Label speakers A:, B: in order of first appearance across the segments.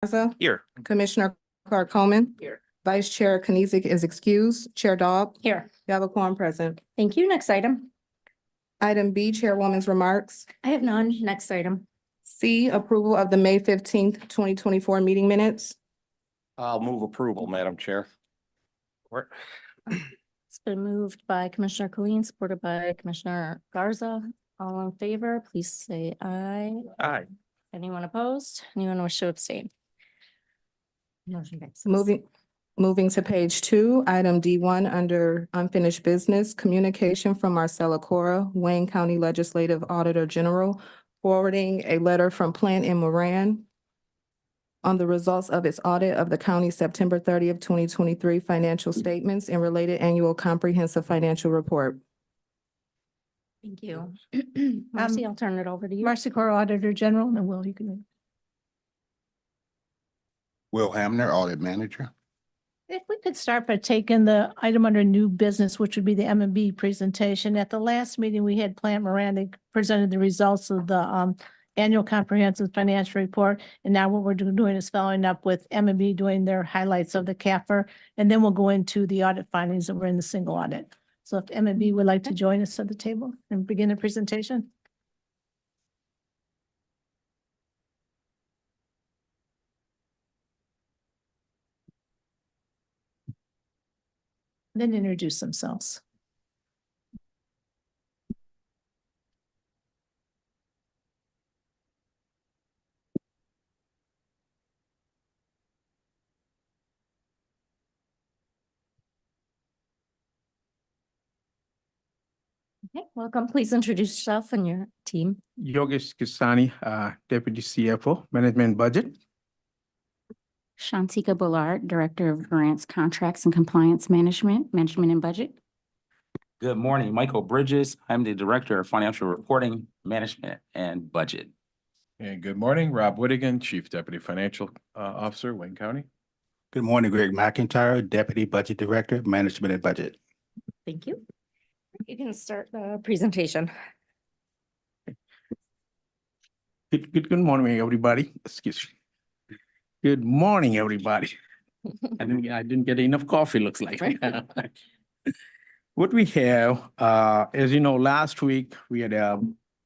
A: Garza.
B: Here.
A: Commissioner Clark Coleman.
B: Here.
A: Vice Chair Kenizik is excused. Chair Dahl.
C: Here.
A: You have a quorum present.
C: Thank you. Next item.
A: Item B, Chairwoman's remarks.
C: I have none. Next item.
A: C, approval of the May 15th, 2024 meeting minutes.
B: I'll move approval, Madam Chair.
C: It's been moved by Commissioner Colleen, supported by Commissioner Garza. All in favor, please say aye.
B: Aye.
C: Anyone opposed? Anyone wish to abstain? Motion passes.
A: Moving to page 2, item D1 under unfinished business, communication from Marcella Cora, Wayne County Legislative Auditor General, forwarding a letter from Plant and Moran on the results of its audit of the county's September 30th, 2023 financial statements and related annual comprehensive financial report.
C: Thank you. Marcy, I'll turn it over to you.
D: Marcy Cora, Auditor General, and Will, you can.
E: Will Hamner, Audit Manager.
D: If we could start by taking the item under new business, which would be the M&B presentation. At the last meeting, we had Plant Miranda presented the results of the annual comprehensive financial report. And now what we're doing is following up with M&B doing their highlights of the CAFR. And then we'll go into the audit findings that were in the single audit. So if M&B would like to join us at the table and begin the presentation. Then introduce themselves.
C: Okay, welcome. Please introduce yourself and your team.
F: Yogesh Kisani, Deputy CFO, Management Budget.
G: Shantika Bullard, Director of Grants, Contracts and Compliance Management, Management and Budget.
H: Good morning, Michael Bridges. I'm the Director of Financial Reporting, Management and Budget.
I: And good morning, Rob Whittigan, Chief Deputy Financial Officer, Wayne County.
E: Good morning, Greg McIntyre, Deputy Budget Director, Management and Budget.
C: Thank you. You can start the presentation.
F: Good morning, everybody. Excuse me. Good morning, everybody. I didn't get enough coffee, looks like. What we have, as you know, last week, we had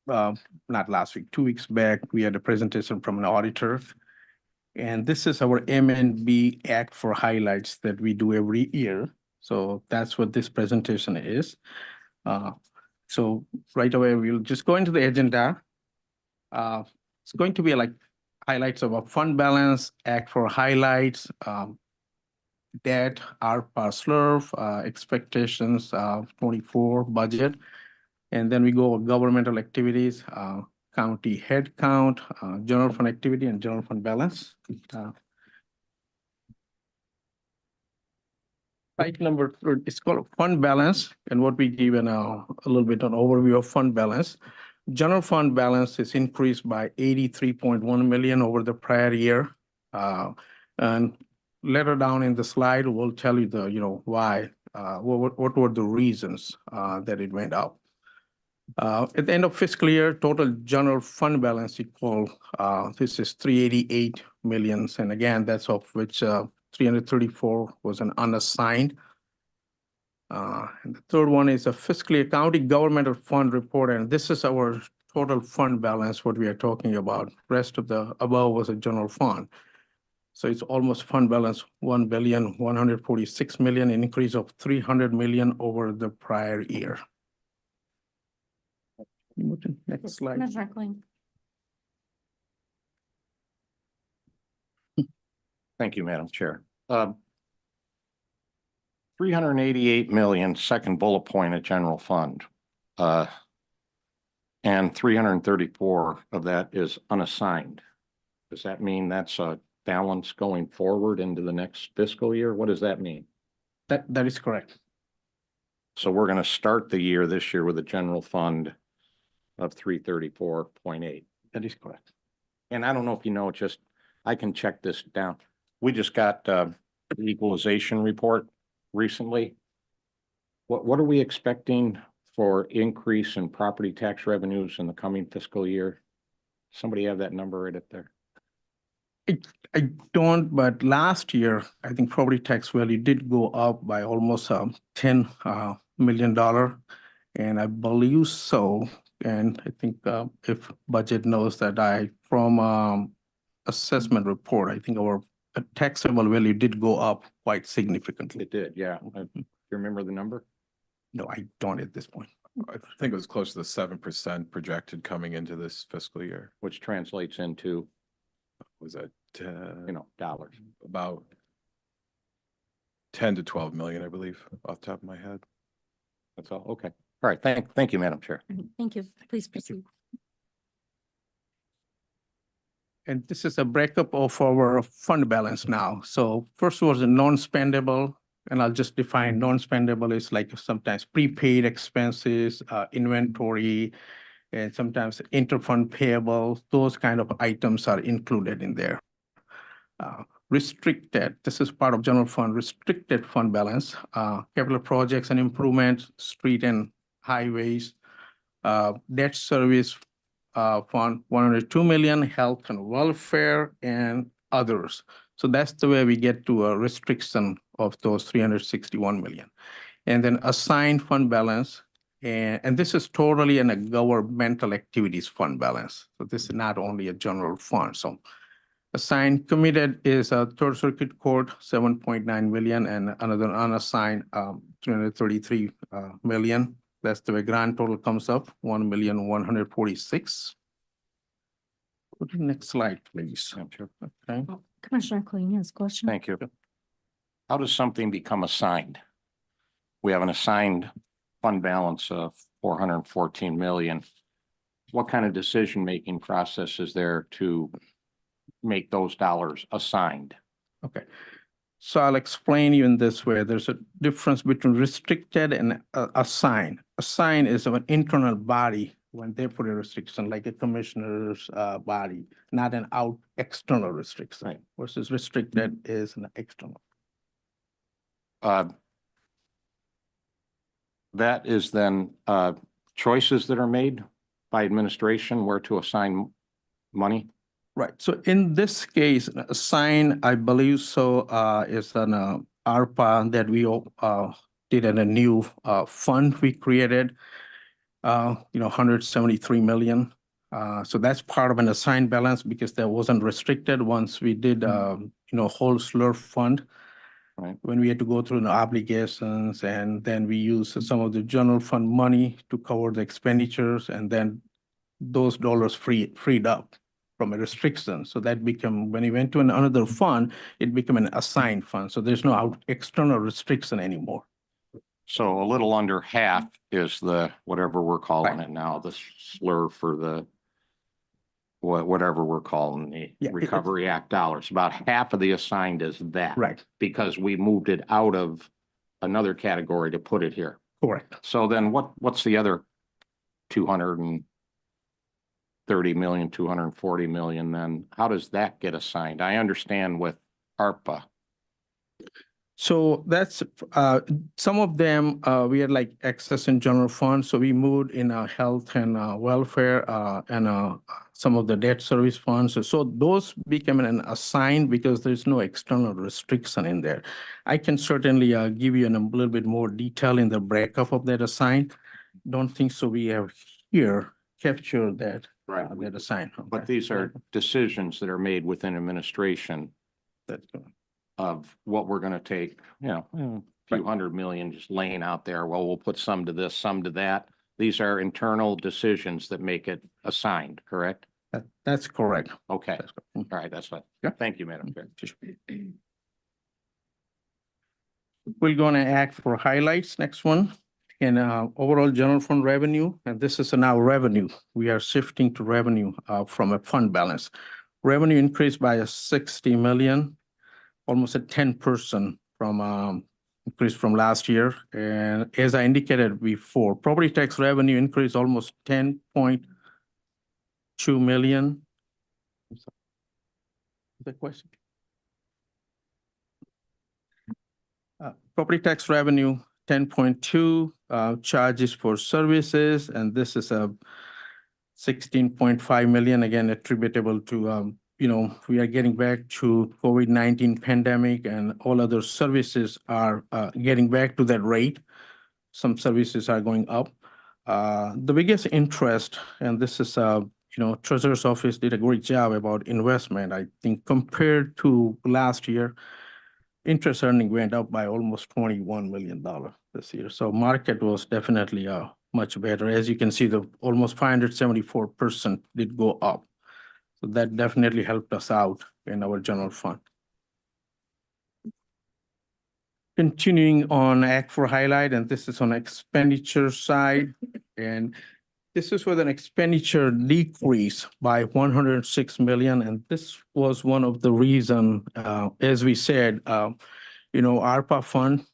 F: not last week, 2 weeks back, we had a presentation from an auditor. And this is our M&B Act for highlights that we do every year. So that's what this presentation is. So right away, we'll just go into the agenda. It's going to be like highlights of our fund balance, Act for highlights, debt, ARPA slurve, expectations of 24 budget. And then we go governmental activities, county head count, general fund activity and general fund balance. Slide number 3, it's called fund balance, and what we give a little bit on overview of fund balance. General fund balance is increased by 83.1 million over the prior year. And later down in the slide, we'll tell you why, what were the reasons that it went up. At the end of fiscal year, total general fund balance equal, this is 388 millions. And again, that's of which 334 was an unassigned. And the third one is a fiscally accounting governmental fund report. And this is our total fund balance, what we are talking about. Rest of the above was a general fund. So it's almost fund balance 1,146,000,000, an increase of 300 million over the prior year. Next slide.
C: Commissioner Colleen.
B: Thank you, Madam Chair. 388 million, second bullet point at general fund. And 334 of that is unassigned. Does that mean that's a balance going forward into the next fiscal year? What does that mean?
F: That is correct.
B: So we're going to start the year this year with a general fund of 334.8.
F: That is correct.
B: And I don't know if you know, just I can check this down. We just got the equalization report recently. What are we expecting for increase in property tax revenues in the coming fiscal year? Somebody have that number right up there?
F: I don't, but last year, I think property tax value did go up by almost $10 million. And I believe so. And I think if budget knows that from assessment report, I think our taxable value did go up quite significantly.
B: It did, yeah. Do you remember the number?
F: No, I don't at this point.
I: I think it was close to the 7% projected coming into this fiscal year.
B: Which translates into,
I: Was that,
B: dollars.
I: about 10 to 12 million, I believe, off the top of my head.
B: That's all. Okay. All right. Thank you, Madam Chair.
C: Thank you. Please proceed.
F: And this is a breakup of our fund balance now. So first was a non-spendable, and I'll just define non-spendable is like sometimes prepaid expenses, inventory, and sometimes interfund payable. Those kind of items are included in there. Restricted, this is part of general fund, restricted fund balance, capital projects and improvements, street and highways, debt service fund, 102 million, health and welfare, and others. So that's the way we get to a restriction of those 361 million. And then assigned fund balance, and this is totally in a governmental activities fund balance. So this is not only a general fund. So assigned committed is a Third Circuit Court, 7.9 million, and another unassigned 333 million. That's the way grand total comes up, 1,146,000. Go to the next slide, please.
B: Madam Chair.
F: Okay.
C: Commissioner Clayton has a question.
B: Thank you. How does something become assigned? We have an assigned fund balance of 414 million. What kind of decision-making process is there to make those dollars assigned?
F: Okay. So I'll explain you in this way. There's a difference between restricted and assigned. Assigned is of an internal body when they put a restriction, like a commissioner's body, not an external restriction.
B: Right.
F: Versus restricted is an external.
B: That is then choices that are made by administration where to assign money?
F: Right. So in this case, assign, I believe so, is an ARPA that we did in a new fund we created, 173 million. So that's part of an assigned balance because that wasn't restricted once we did, whole slur fund.
B: Right.
F: When we had to go through the obligations, and then we use some of the general fund money to cover the expenditures, and then those dollars freed up from a restriction. So that become, when we went to another fund, it became an assigned fund. So there's no external restriction anymore.
B: So a little under half is the, whatever we're calling it now, the slur for the, whatever we're calling the
F: Yeah,
B: Recovery Act dollars. About half of the assigned is that.
F: Right.
B: Because we moved it out of another category to put it here.
F: Correct.
B: So then what's the other 230 million, 240 million then? How does that get assigned? I understand with ARPA.
F: So that's, some of them, we had like excess in general fund. So we moved in health and welfare and some of the debt service funds. So those became an assigned because there's no external restriction in there. I can certainly give you a little bit more detail in the breakup of that assigned. Don't think so. We have here captured that.
B: Right.
F: That assigned.
B: But
F: Okay.
B: these are decisions that are made within administration
F: That's good.
B: of what we're gonna take, a few
F: Right.
B: hundred million just laying out there. Well, we'll put some to this, some to that. These are internal decisions that make it assigned, correct?
F: That's correct.
B: Okay,
F: That's correct.
B: all right, that's what.
F: Yeah.
B: Thank you, Madam Chair.
F: We're going to act for highlights. Next one. And overall general fund revenue, and this is now revenue. We are shifting to revenue from a fund balance. Revenue increased by 60 million, almost a 10% from increase from last year. And as I indicated before, property tax revenue increased almost 10.2 million. Is that question? Property tax revenue, 10.2, charges for services, and this is a 16.5 million, again attributable to we are getting back to COVID-19 pandemic and all other services are getting back to that rate. Some services are going up. The biggest interest, and this is, Treasurer's Office did a great job about investment. I think compared to last year, interest earning went up by almost $21 million this year. So market was definitely much better. As you can see, the almost 574% did go up. So that definitely helped us out in our general fund. Continuing on Act for highlight, and this is on expenditure side. And this is with an expenditure decrease by 106 million. And this was one of the reason, as we said, ARPA fund,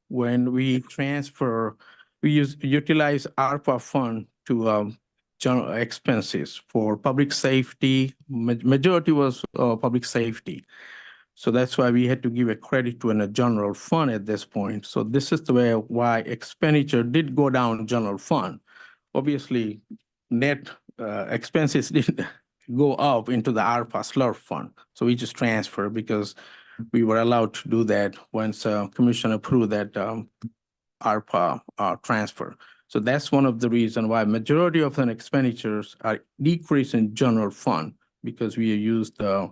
F: when we transfer, we utilize ARPA fund to general expenses for public safety. Majority was public safety. So that's why we had to give a credit to a general fund at this point. So this is the way why expenditure did go down general fund. Obviously, net expenses didn't go up into the ARPA SLURF fund. So we just transfer because we were allowed to do that once commission approved that ARPA transfer. So that's one of the reasons why majority of the expenditures are decreased in general fund because we used the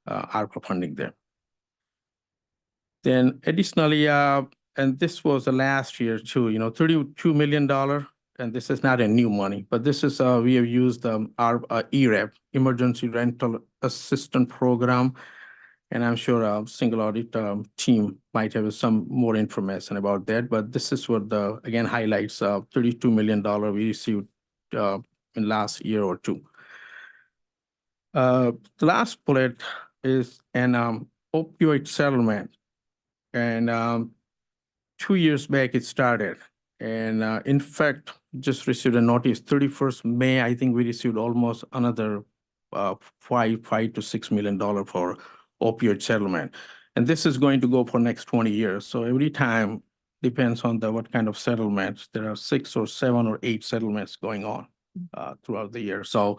F: ARPA funding there. Then additionally, and this was the last year too, $32 million, and this is not a new money, but this is, we have used our ERAP, Emergency Rental Assistance Program, and I'm sure a single audit team might have some more information about that, but this is what again, highlights $32 million we received in last year or two. The last bullet is an opioid settlement. And 2 years back it started. And in fact, just received a notice, 31st May, I think we received almost another $5 to $6 million for opioid settlement. And this is going to go for next 20 years. So every time depends on what kind of settlements. There are 6 or 7 or 8 settlements going on throughout the year. So,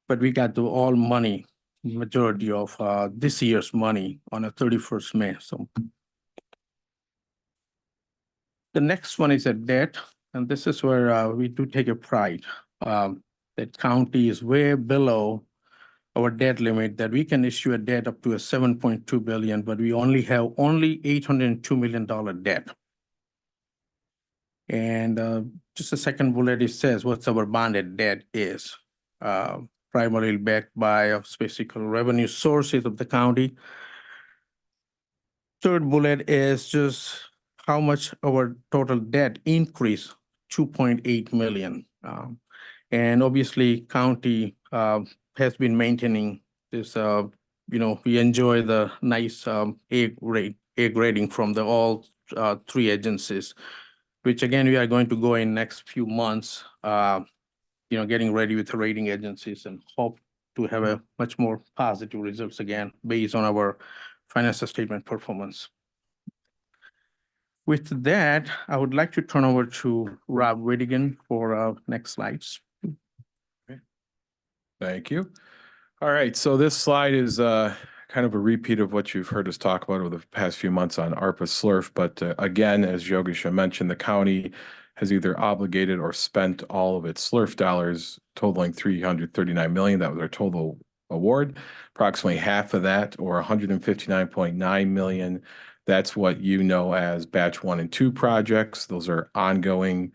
F: but we got the all money, majority of this year's money on a 31st May. So the next one is a debt, and this is where we do take a pride. That county is way below our debt limit that we can issue a debt up to a 7.2 billion, but we only have $802 million debt. And just the second bullet, it says what's our bonded debt is. Primarily backed by basically revenue sources of the county. Third bullet is just how much our total debt increased, 2.8 million. And obviously county has been maintaining this, we enjoy the nice A grading from all 3 agencies, which again, we are going to go in next few months, getting ready with the rating agencies and hope to have a much more positive results again, based on our financial statement performance. With that, I would like to turn over to Rob Whittigan for next slides.
I: Thank you. All right, so this slide is kind of a repeat of what you've heard us talk about over the past few months on ARPA SLURF. But again, as Yogesh mentioned, the county has either obligated or spent all of its SLURF dollars, totaling $339 million. That was our total award. Approximately half of that, or $159.9 million, that's what you know as batch 1 and 2 projects. Those are ongoing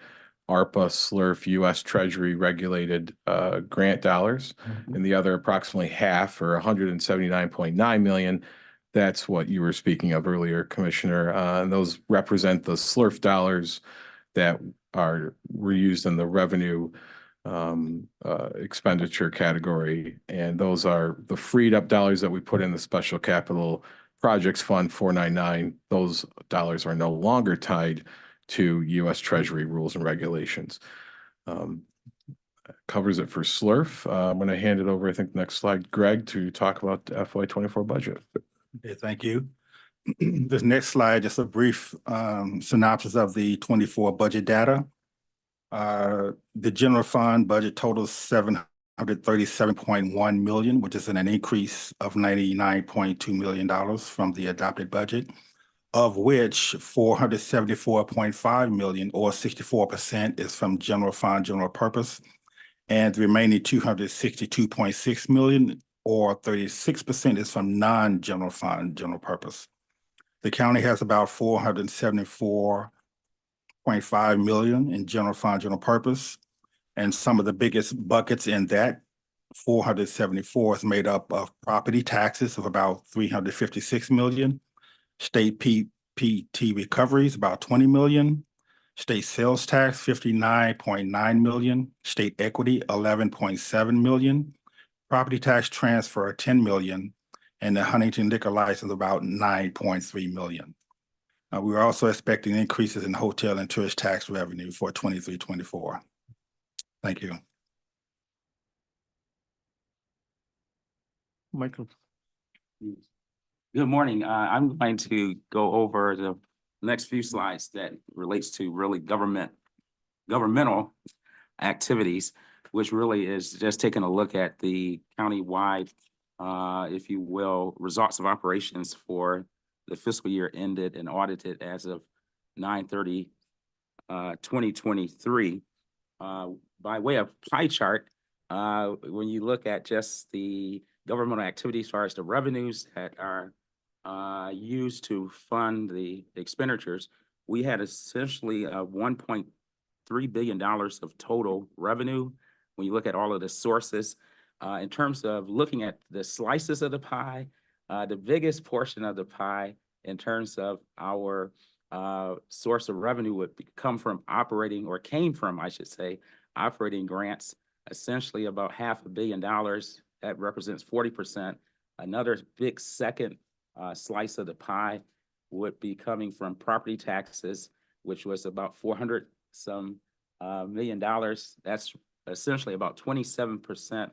I: ARPA SLURF U.S. Treasury regulated grant dollars. And the other approximately half, or $179.9 million, that's what you were speaking of earlier, Commissioner. And those represent the SLURF dollars that were used in the revenue expenditure category. And those are the freed up dollars that we put in the Special Capital Projects Fund 499. Those dollars are no longer tied to U.S. Treasury rules and regulations. Covers it for SLURF. I'm going to hand it over, I think, next slide, Greg, to talk about the FY24 budget.
E: Okay, thank you. This next slide, just a brief synopsis of the 24 budget data. The general fund budget totals $437.1 million, which is an increase of $99.2 million from the adopted budget, of which $474.5 million, or 64%, is from general fund, general purpose, and the remaining $262.6 million, or 36%, is from non-general fund, general purpose. The county has about $474.5 million in general fund, general purpose. And some of the biggest buckets in that 474 is made up of property taxes of about $356 million, state PPT recoveries about $20 million, state sales tax $59.9 million, state equity $11.7 million, property tax transfer $10 million, and the Huntington liquor license about $9.3 million. We are also expecting increases in hotel and tourist tax revenue for 23-24. Thank you.
F: Michael.
H: Good morning. I'm going to go over the next few slides that relates to really governmental activities, which really is just taking a look at the countywide, if you will, results of operations for the fiscal year ended and audited as of 9/30/2023. By way of pie chart, when you look at just the governmental activities as far as the revenues that are used to fund the expenditures, we had essentially $1.3 billion of total revenue. When you look at all of the sources, in terms of looking at the slices of the pie, the biggest portion of the pie in terms of our source of revenue would come from operating, or came from, I should say, operating grants, essentially about $500 million. That represents 40%. Another big second slice of the pie would be coming from property taxes, which was about $400 million. That's essentially about 27%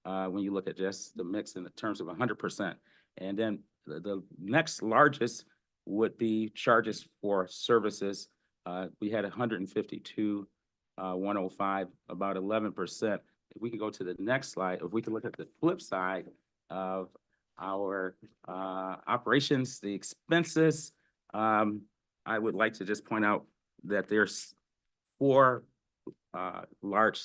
H: when you look at just the mix in the terms of 100%. And then the next largest would be charges for services. We had 152,105, about 11%. If we can go to the next slide, if we can look at the flip side of our operations, the expenses, I would like to just point out that there's four large,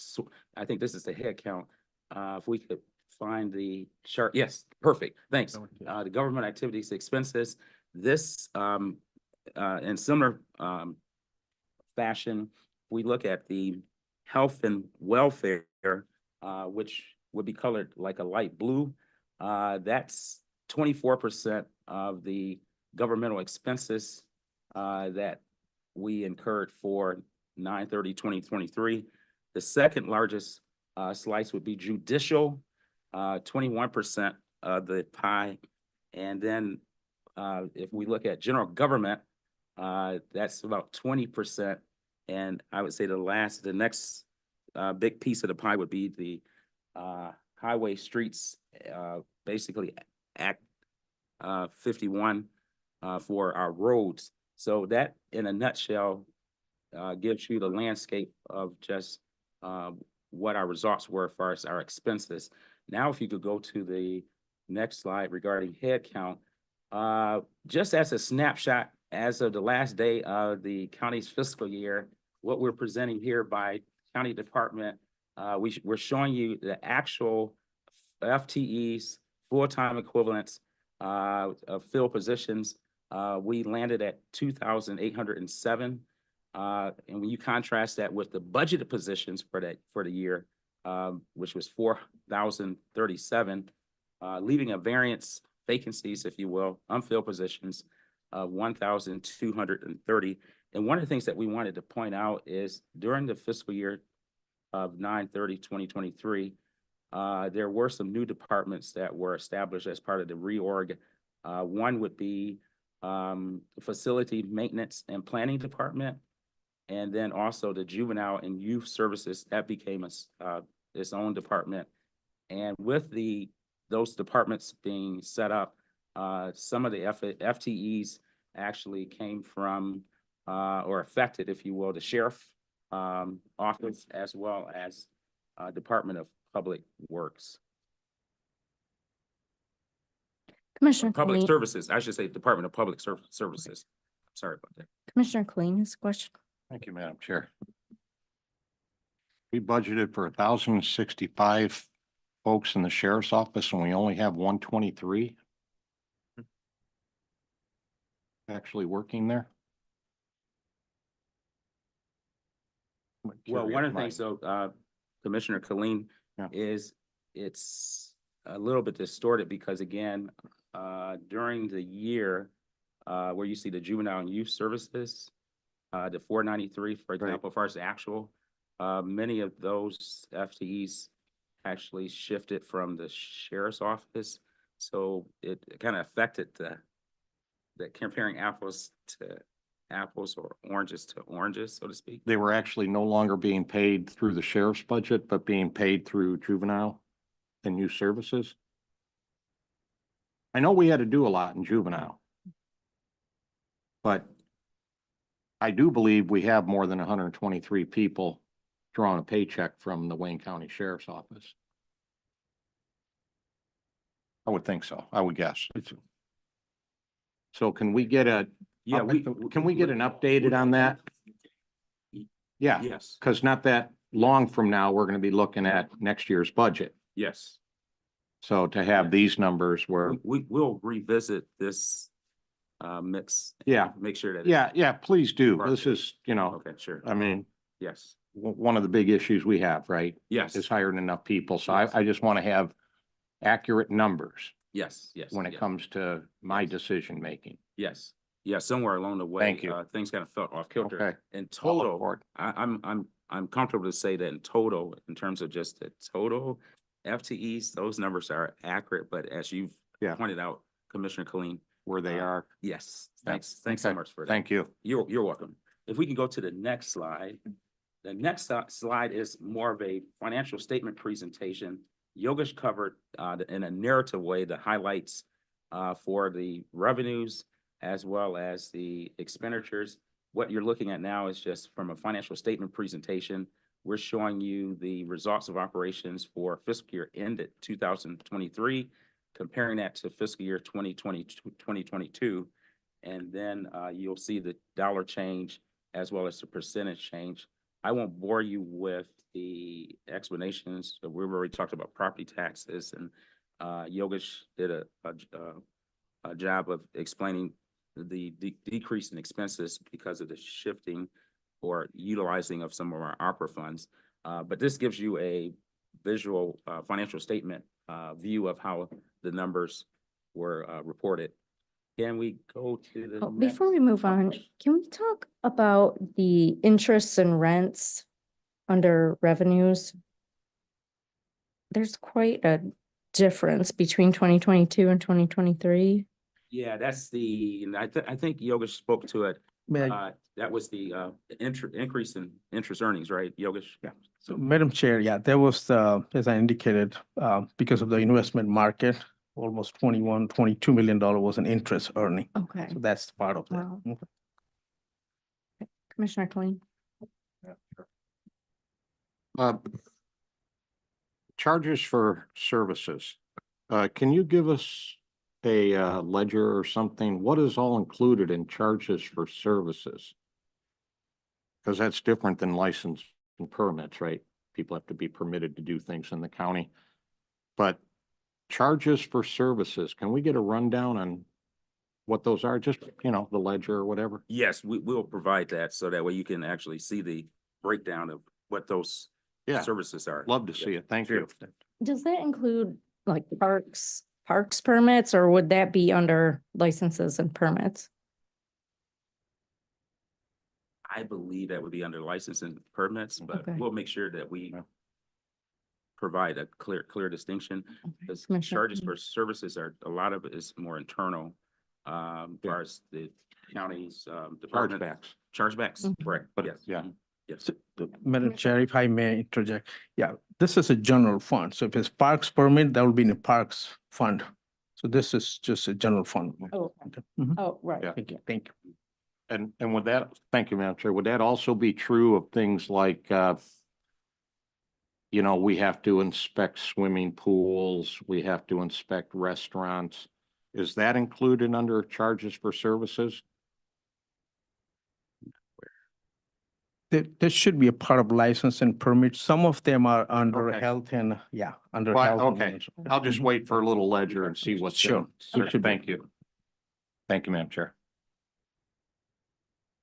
H: I think this is the head count. If we could find the chart. Yes, perfect. Thanks. The government activities expenses. This in similar fashion, we look at the health and welfare, which would be colored like a light blue. That's 24% of the governmental expenses that we incurred for 9/30/2023. The second largest slice would be judicial, 21% of the pie. And then if we look at general government, that's about 20%. And I would say the next big piece of the pie would be the highway, streets, basically Act 51 for our roads. So that, in a nutshell, gives you the landscape of just what our results were as far as our expenses. Now, if you could go to the next slide regarding headcount, just as a snapshot, as of the last day of the county's fiscal year, what we're presenting here by county department, we're showing you the actual FTEs, full-time equivalents of field positions. We landed at 2,807. And when you contrast that with the budgeted positions for the year, which was 4,037, leaving a variance vacancies, if you will, unfilled positions of 1,230. And one of the things that we wanted to point out is during the fiscal year of 9/30/2023, there were some new departments that were established as part of the reorg. One would be facility maintenance and planning department, and then also the juvenile and youth services that became its own department. And with those departments being set up, some of the FTEs actually came from or affected, if you will, the sheriff office, as well as Department of Public Works.
C: Commissioner
H: Public
C: Colleen,
H: Services, I should say Department of Public Services. Sorry about that.
C: Commissioner Colleen has a question.
B: Thank you, Madam Chair. We budgeted for 1,065 folks in the sheriff's office and we only have 123 actually working there.
H: Well, one of the things, so, Commissioner Colleen,
B: Yeah.
H: is it's a little bit distorted because again, during the year, where you see the juvenile and youth services, the 493, for example, as far as the actual, many of those FTEs actually shifted from the sheriff's office. So it kind of affected the comparing apples to apples or oranges to oranges, so to speak.
B: They were actually no longer being paid through the sheriff's budget, but being paid through juvenile and youth services. I know we had to do a lot in juvenile. But I do believe we have more than 123 people drawing a paycheck from the Wayne County Sheriff's Office. I would think so. I would guess. So can we get
H: Yeah,
B: can we get an updated on that? Yeah,
H: Yes,
B: because not that long from now, we're going to be looking at next year's budget.
H: yes.
B: So to have these numbers where,
H: We'll revisit this mix.
B: Yeah.
H: Make sure that.
B: yeah, please do. This is,
H: Okay, sure.
B: I mean,
H: Yes,
B: one of the big issues we have, right?
H: yes,
B: Is hiring enough people. So
H: Yes.
B: I just want to have accurate numbers
H: yes, yes.
B: when it
H: yes,
B: comes to my decision making.
H: Yes, yeah, somewhere along the way.
B: Thank you.
H: Things kind of felt off kilter.
B: Okay.
H: In
B: I'll look
H: total,
B: for it.
H: I'm comfortable to say that in total, in terms of just the total FTEs, those numbers are accurate, but as you've
B: Yeah.
H: pointed out, Commissioner Colleen,
B: Where they are.
H: yes,
B: Yeah.
H: thanks so
B: Okay.
H: much for that.
B: Thank you.
H: You're welcome. If we can go to the next slide. The next slide is more of a financial statement presentation. Yogesh covered in a narrative way the highlights for the revenues as well as the expenditures. What you're looking at now is just from a financial statement presentation. We're showing you the results of operations for fiscal year ended 2023, comparing that to fiscal year 2022. And then you'll see the dollar change as well as the percentage change. I won't bore you with the explanations. We've already talked about property taxes, and Yogesh did a job of explaining the decrease in expenses because of the shifting or utilizing of some of our ARPA funds. But this gives you a visual financial statement view of how the numbers were reported. Can we go to the
C: Before we
H: next?
C: move on, can we talk about the interests and rents under revenues? There's quite a difference between 2022 and 2023.
H: Yeah, that's and I think Yogesh spoke to it.
F: May I-
H: That was the increase in interest earnings, right, Yogesh?
F: Yeah. So Madam Chair, yeah, there was, as I indicated, because of the investment market, almost $22 million was an interest earning.
C: Okay.
F: So that's part of that.
C: Wow.
F: Okay.
C: Commissioner Colleen.
B: Charges for services. Can you give us a ledger or something? What is all included in charges for services? Because that's different than license and permits, right? People have to be permitted to do things in the county. But charges for services, can we get a rundown on what those are? Just, the ledger or whatever?
H: Yes, we will provide that so that way you can actually see the breakdown of what those
B: Yeah,
H: services are.
B: love to see it. Thank you.
C: Does that include like parks permits, or would that be under licenses and permits?
H: I believe that would be under license and permits, but
C: Okay.
H: we'll make sure that we
B: Yeah.
H: provide a clear distinction. Because
C: Commissioner
H: charges for services a lot of it is more internal, as far as the county's, department.
B: Chargebacks.
H: Chargebacks,
C: Mhm.
H: correct,
B: But,
H: yes.
B: yeah.
H: mhm, Yes,
F: So, Madam Chair, if I may interject, yeah, this is a general fund. So if it's parks permit, that will be in the parks fund. So this is just a general fund.
C: Oh,
F: Okay. Mhm.
C: oh, right.
B: Yeah.
F: Thank you, thank you.
B: And would that, thank you, Madam Chair, would that also be true of things like you know, we have to inspect swimming pools, we have to inspect restaurants. Is that included under charges for services?
F: There should be a part of license and permit. Some of them are under
B: Okay.
F: health and, yeah, under
B: Well,
F: health. and
B: okay.
F: management.
B: I'll just
F: Mhm.
B: wait for a little ledger and see what's
F: Sure.
B: in.
F: It should be.
B: Thank you. Thank you, Madam Chair.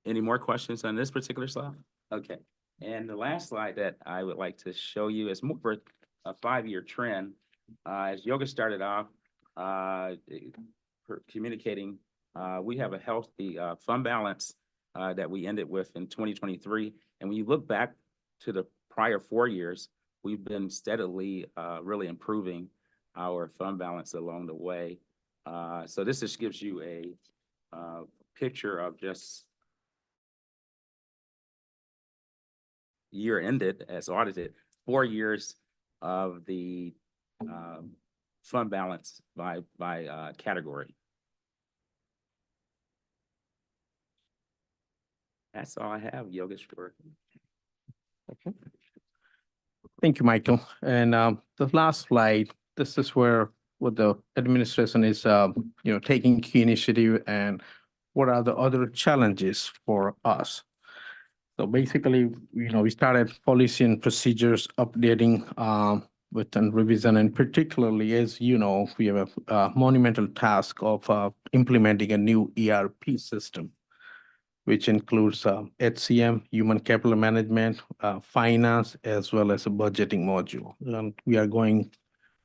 H: Any more questions on this particular slide? Okay, and the last slide that I would like to show you is more for a 5-year trend. As Yoga started off, communicating, we have a healthy, fund balance, that we ended with in 2023. And when you look back to the prior 4 years, we've been steadily, really improving our fund balance along the way. So this just gives you a, picture of just year ended as audited, 4 years of the fund balance by category. That's all I have, Yogesh, for.
F: Thank you, Michael. And the last slide, this is where what the administration is, taking key initiative and what are the other challenges for us. So basically, we started policy and procedures updating with a revision, and particularly, as you know, we have a monumental task of implementing a new ERP system, which includes HCM, human capital management, finance, as well as a budgeting module. And we are going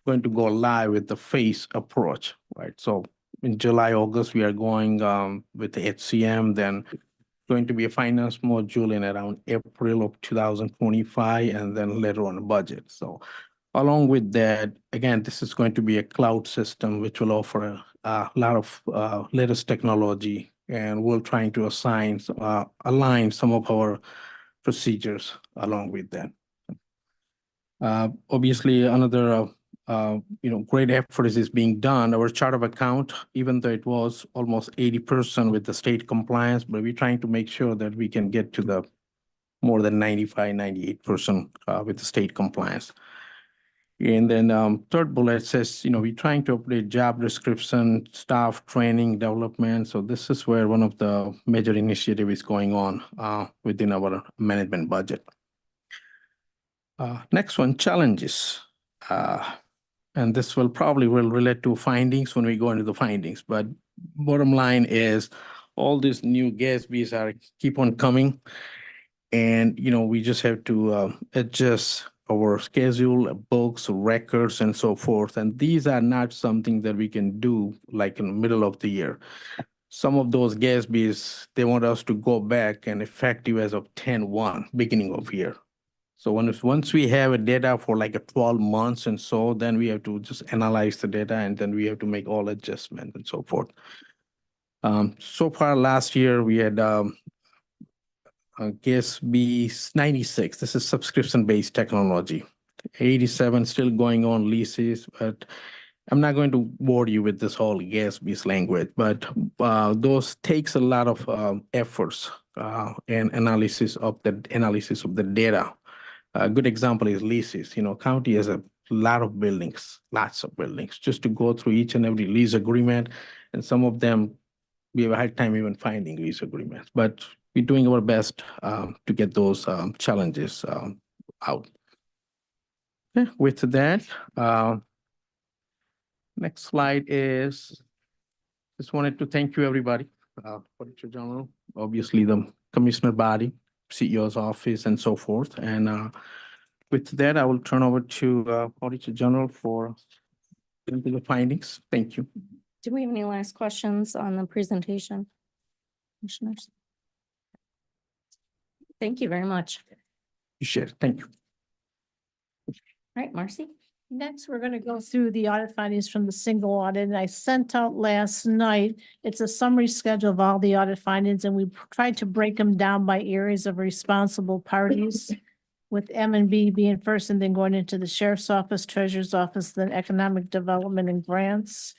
F: to go live with the phase approach, right? So in July, August, we are going with the HCM, then going to be a finance module in around April of 2025, and then later on a budget. So along with that, again, this is going to be a cloud system, which will offer a lot of latest technology, and we're trying to align some of our procedures along with that. Obviously, another great effort is being done. Our chart of account, even though it was almost 80% with the state compliance, but we're trying to make sure that we can get to the more than 95, 98% with the state compliance. And then third bullet says, we're trying to update job description, staff training, development. So this is where one of the major initiative is going on within our management budget. Next one, challenges. And this will relate to findings when we go into the findings. But bottom line is all these new GASBs keep on coming. And, we just have to adjust our schedule, books, records, and so forth. And these are not something that we can do like in the middle of the year. Some of those GASBs, they want us to go back and effective as of 10/1, beginning of year. So once we have a data for like a 12 months and so, then we have to just analyze the data, and then we have to make all adjustments and so forth. So far last year, we had GASB 96. This is subscription-based technology. 87 still going on leases, but I'm not going to bore you with this whole GASB's language, but those takes a lot of efforts and analysis of the data. A good example is leases. County has a lot of buildings, lots of buildings, just to go through each and every lease agreement. And some of them, we have a hard time even finding lease agreements, but we're doing our best to get those challenges out. Okay, with that, next slide is, just wanted to thank you, everybody, Auditor General, obviously the Commissioner body, CEO's office, and so forth. And with that, I will turn over to Auditor General for into the findings. Thank you.
C: Do we have any last questions on the presentation? Commissioners? Thank you very much.
F: Appreciate it. Thank you.
C: All right, Marcy?
D: Next, we're going to go through the audit findings from the single audit, and I sent out last night. It's a summary schedule of all the audit findings, and we tried to break them down by areas of responsible parties, with M&B being first, and then going into the Sheriff's Office, Treasurer's Office, then Economic Development and Grants.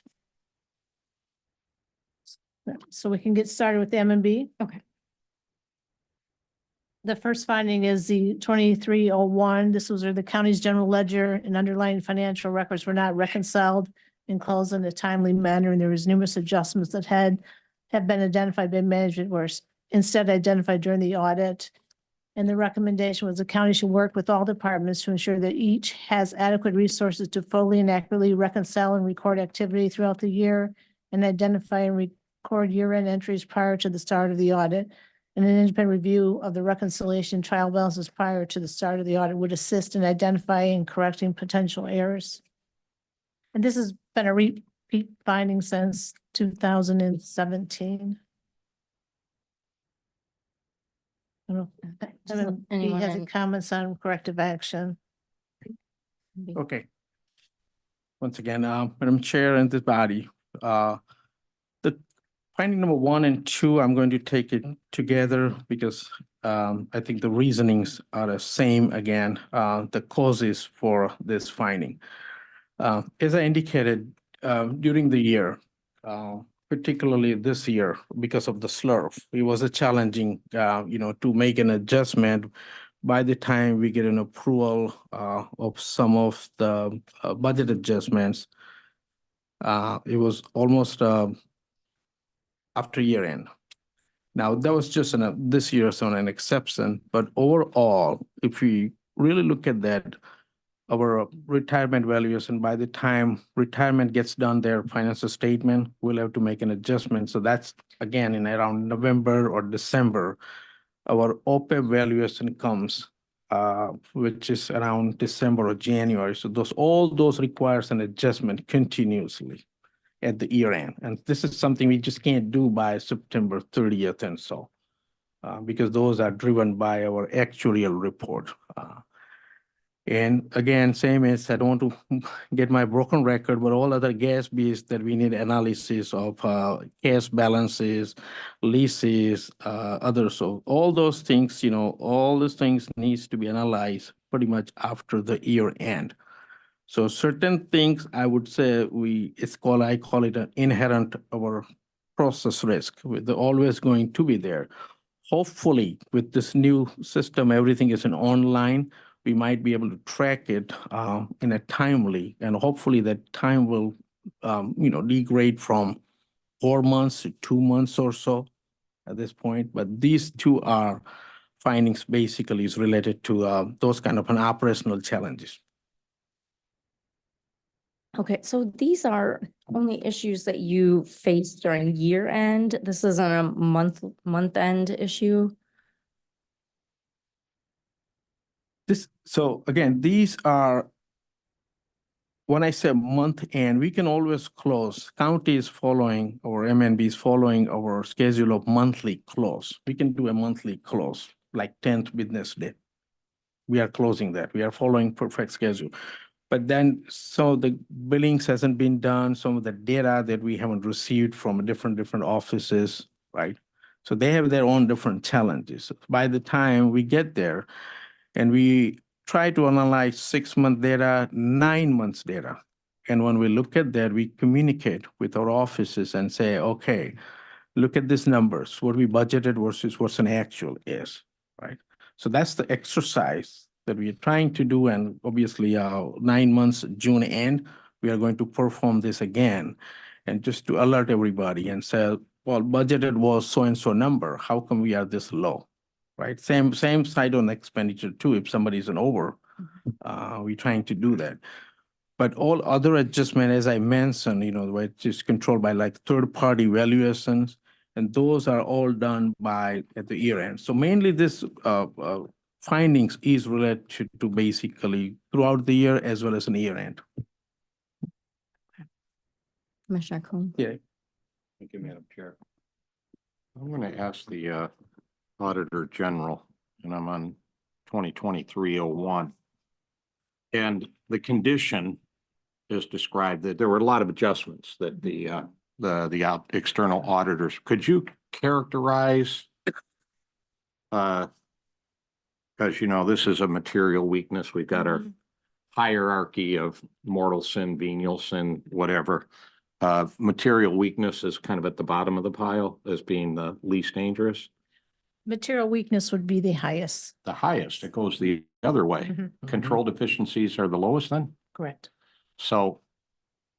D: So we can get started with M&B.
C: Okay.
D: The first finding is the 2301. This was where the county's general ledger and underlying financial records were not reconciled and closed in a timely manner, and there was numerous adjustments that have been identified by management were instead identified during the audit. And the recommendation was the county should work with all departments to ensure that each has adequate resources to fully and accurately reconcile and record activity throughout the year and identify and record year-end entries prior to the start of the audit. And an independent review of the reconciliation trial balances prior to the start of the audit would assist in identifying and correcting potential errors. And this has been a repeat finding since 2017. I don't know if
C: Does
D: he
C: anyone
D: has any
C: in-
D: comments on corrective action.
F: Okay. Once again, Madam Chair and this body, the finding number 1 and 2, I'm going to take it together because I think the reasonings are the same again, the causes for this finding. As I indicated, during the year, particularly this year, because of the slurf, it was a challenging, to make an adjustment by the time we get an approval of some of the budget adjustments. It was almost after year end. Now, that was just this year's on an exception, but overall, if we really look at that, our retirement valuation, by the time retirement gets done, their financial statement, we'll have to make an adjustment. So that's again in around November or December, our OPEB valuation comes, which is around December or January. So all those requires an adjustment continuously at the year end. And this is something we just can't do by September 30th and so, because those are driven by our actuarial report. And again, same as I don't want to get my broken record, but all other GASBs that we need analysis of cash balances, leases, others. So all those things, all those things needs to be analyzed pretty much after the year end. So certain things I would say I call it an inherent our process risk. They're always going to be there. Hopefully with this new system, everything is in online. We might be able to track it in a timely, and hopefully that time will, degrade from 4 months to 2 months or so at this point. But these two are findings basically is related to those kind of an operational challenges.
C: Okay, so these are only issues that you face during year end. This isn't a month end issue.
F: So again, these are, when I say month end, we can always close. County is following, or MNB is following our schedule of monthly close. We can do a monthly close, like 10th business day. We are closing that. We are following perfect schedule. But then, so the billings hasn't been done, some of the data that we haven't received from different offices, right? So they have their own different challenges. By the time we get there and we try to analyze 6-month data, 9 months data, and when we look at that, we communicate with our offices and say, okay, look at these numbers, what we budgeted versus what's an actual is, right? So that's the exercise that we are trying to do. And obviously 9 months, June end, we are going to perform this again. And just to alert everybody and say, well, budgeted was so-and-so number, how come we are this low, right? Same side on expenditure too, if somebody's an over, we're trying to do that. But all other adjustment, as I mentioned, which is controlled by like third-party valuations, and those are all done at the year end. So mainly this findings is related to basically throughout the year as well as an year end.
C: Commissioner Coon.
F: Yeah.
B: Thank you, Madam Chair. I'm going to ask the Auditor General, and I'm on 2023-01. And the condition is described that there were a lot of adjustments that the external auditors. Could you characterize? Because this is a material weakness. We've got our hierarchy of mortal sin, venial sin, whatever. Material weakness is kind of at the bottom of the pile as being the least dangerous.
D: Material weakness would be the highest.
B: The highest, it goes the other way.
D: Mhm.
B: Control deficiencies are the lowest then?
D: Correct.
B: So,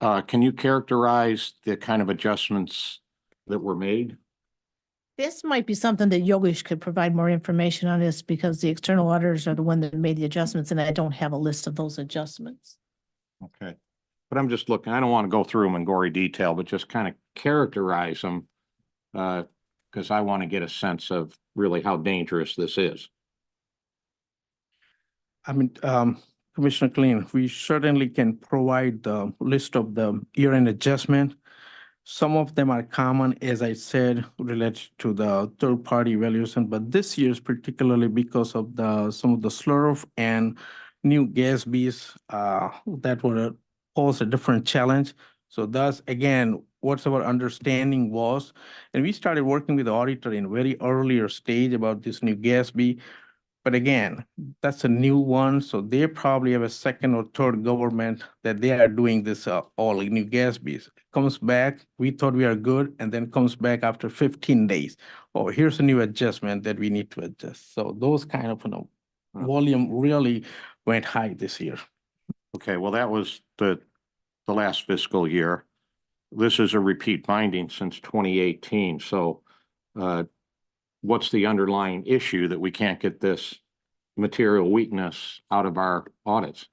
B: can you characterize the kind of adjustments that were made?
D: This might be something that Yogesh could provide more information on this because the external auditors are the one that made the adjustments and I don't have a list of those adjustments.
B: Okay. But I'm just looking, I don't want to go through them in gory detail, but just kind of characterize them. Because I want to get a sense of really how dangerous this is.
F: I mean, Commissioner Clean, we certainly can provide the list of the year-end adjustment. Some of them are common, as I said, related to the third-party evaluation, but this year is particularly because of some of the slurf and new GASBs that were pose a different challenge. So thus, again, what's our understanding was, and we started working with the auditor in very earlier stage about this new GASB. But again, that's a new one, so they probably have a second or third government that they are doing this all new GASBs. Comes back, we thought we are good, and then comes back after 15 days. Oh, here's a new adjustment that we need to adjust. So those kind of, volume really went high this year.
B: Okay, well, that was the last fiscal year. This is a repeat finding since 2018. So, what's the underlying issue that we can't get this material weakness out of our audits?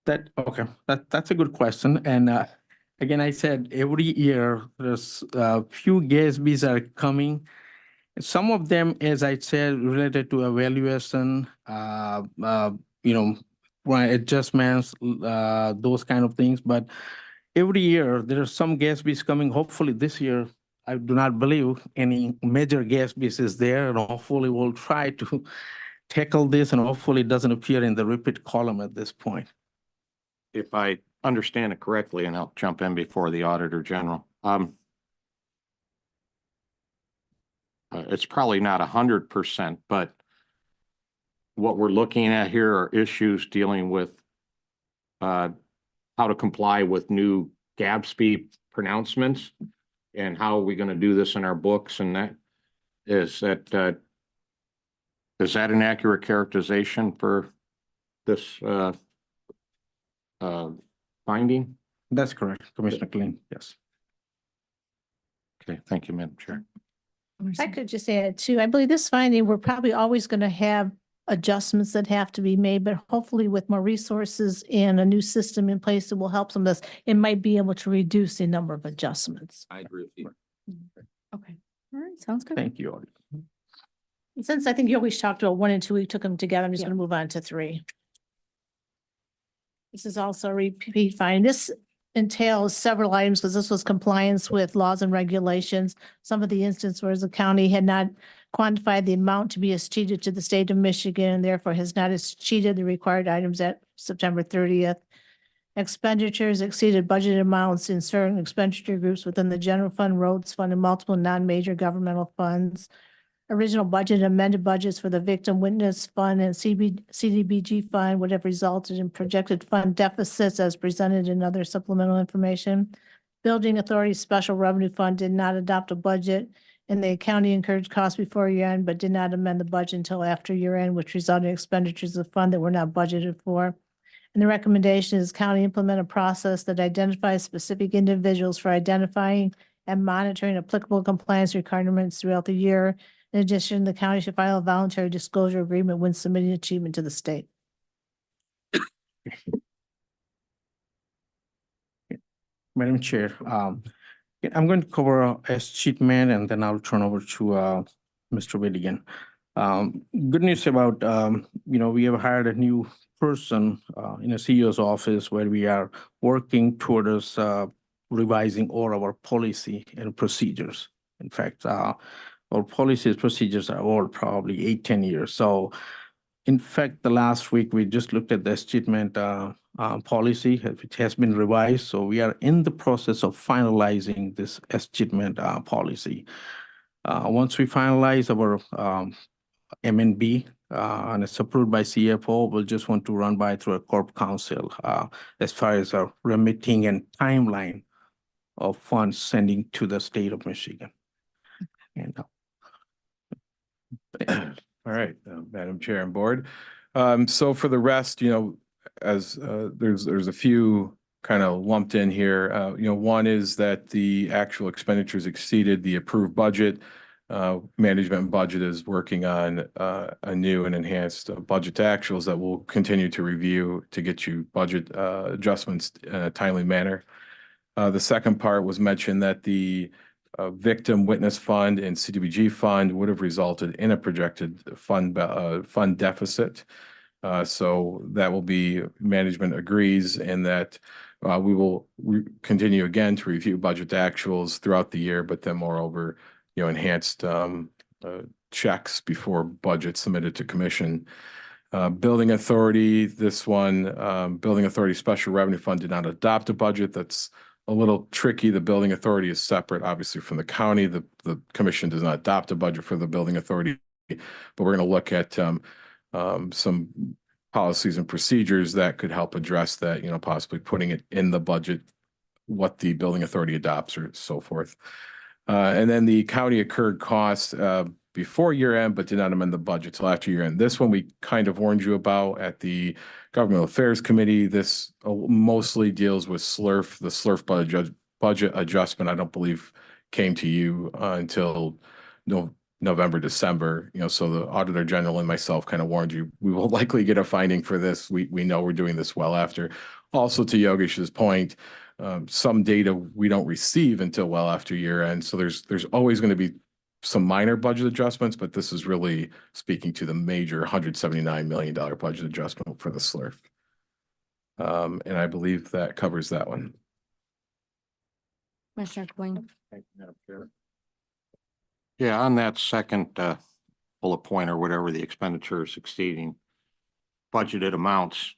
F: Okay, that's a good question. And again, I said every year there's a few GASBs are coming. Some of them, as I said, related to evaluation, adjustments, those kind of things. But every year there are some GASBs coming. Hopefully this year, I do not believe any major GASBs is there, and hopefully we'll try to tackle this, and hopefully it doesn't appear in the repeat column at this point.
B: If I understand it correctly, and I'll jump in before the Auditor General, it's probably not 100%, but what we're looking at here are issues dealing with how to comply with new GASB pronouncements, and how are we going to do this in our books, and that is an accurate characterization for this finding?
F: That's correct, Commissioner Clean, yes.
B: Okay, thank you, Madam Chair.
D: If I could just add too, I believe this finding, we're probably always going to have adjustments that have to be made, but hopefully with more resources and a new system in place that will help some of this, it might be able to reduce the number of adjustments.
H: I agree with you.
G: Okay, all right, sounds good.
F: Thank you, Audit.
D: And since I think you always talked about 1 and 2, we took them together. I'm just
G: Yeah.
D: going to move on to 3. This is also a repeat finding. This entails several items because this was compliance with laws and regulations. Some of the instances where the county had not quantified the amount to be escheated to the state of Michigan and therefore has not escheated the required items at September 30th. Expenditures exceeded budget amounts in certain expenditure groups within the general fund, roads fund, and multiple non-major governmental funds. Original budget and amended budgets for the Victim Witness Fund and CDBG Fund would have resulted in projected fund deficits as presented in other supplemental information. Building Authority Special Revenue Fund did not adopt a budget, and the county encouraged costs before year end, but did not amend the budget until after year end, which resulted in expenditures of fund that were not budgeted for. And the recommendation is county implement a process that identifies specific individuals for identifying and monitoring applicable compliance requirements throughout the year. In addition, the county should file a voluntary disclosure agreement when submitting achievement to the state.
F: Madam Chair, I'm going to cover achievement and then I'll turn over to Mr. Willigan. Good news about, we have hired a new person in a CEO's office where we are working towards revising all our policy and procedures. In fact, our policies, procedures are all probably 8-10 years. So in fact, the last week, we just looked at the achievement policy, which has been revised. So we are in the process of finalizing this achievement policy. Once we finalize our M&B and it's approved by CFO, we'll just want to run by through a corp council as far as our remitting and timeline of funds sending to the state of Michigan. And
I: All right, Madam Chair and Board. So for the rest, as there's a few kind of lumped in here. One is that the actual expenditures exceeded the approved budget. Management budget is working on a new and enhanced budget to actuals that we'll continue to review to get you budget adjustments in a timely manner. The second part was mentioned that the victim witness fund and CDBG fund would have resulted in a projected fund deficit. So that will be, management agrees, and that we will continue again to review budget actuals throughout the year, but then moreover, enhanced checks before budget submitted to commission. Building Authority, this one, Building Authority Special Revenue Fund did not adopt a budget. That's a little tricky. The Building Authority is separate, obviously, from the county. The commission does not adopt a budget for the Building Authority, but we're going to look at some policies and procedures that could help address that, possibly putting it in the budget, what the Building Authority adopts or so forth. And then the county incurred costs before year end, but did not amend the budget till after year end. This one we kind of warned you about at the Governmental Affairs Committee. This mostly deals with SLRF. The SLRF budget adjustment, I don't believe, came to you until November, December. So the Auditor General and myself kind of warned you, we will likely get a finding for this. We know we're doing this well after. Also, to Yogesh's point, some data we don't receive until well after year end. So there's always going to be some minor budget adjustments, but this is really speaking to the major $179 million budget adjustment for the SLRF. And I believe that covers that one.
C: Commissioner Coyle?
B: Yeah, on that second bullet point or whatever, the expenditures exceeding budgeted amounts,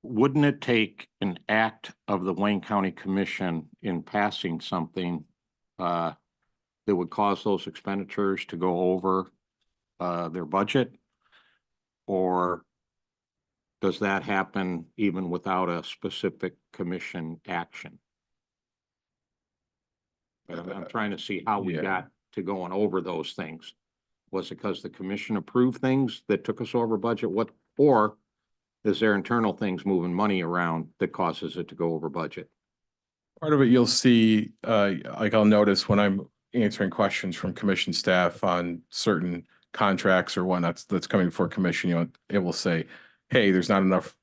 B: wouldn't it take an act of the Wayne County Commission in passing something that would cause those expenditures to go over their budget? Or does that happen even without a specific commission action? I'm trying to see how we got to going over those things. Was it because the commission approved things that took us over budget? Or is there internal things moving money around that causes it to go over budget?
I: Part of it you'll see, like I'll notice when I'm answering questions from commission staff on certain contracts or whatnot that's coming before commission, it will say, hey, there's not enough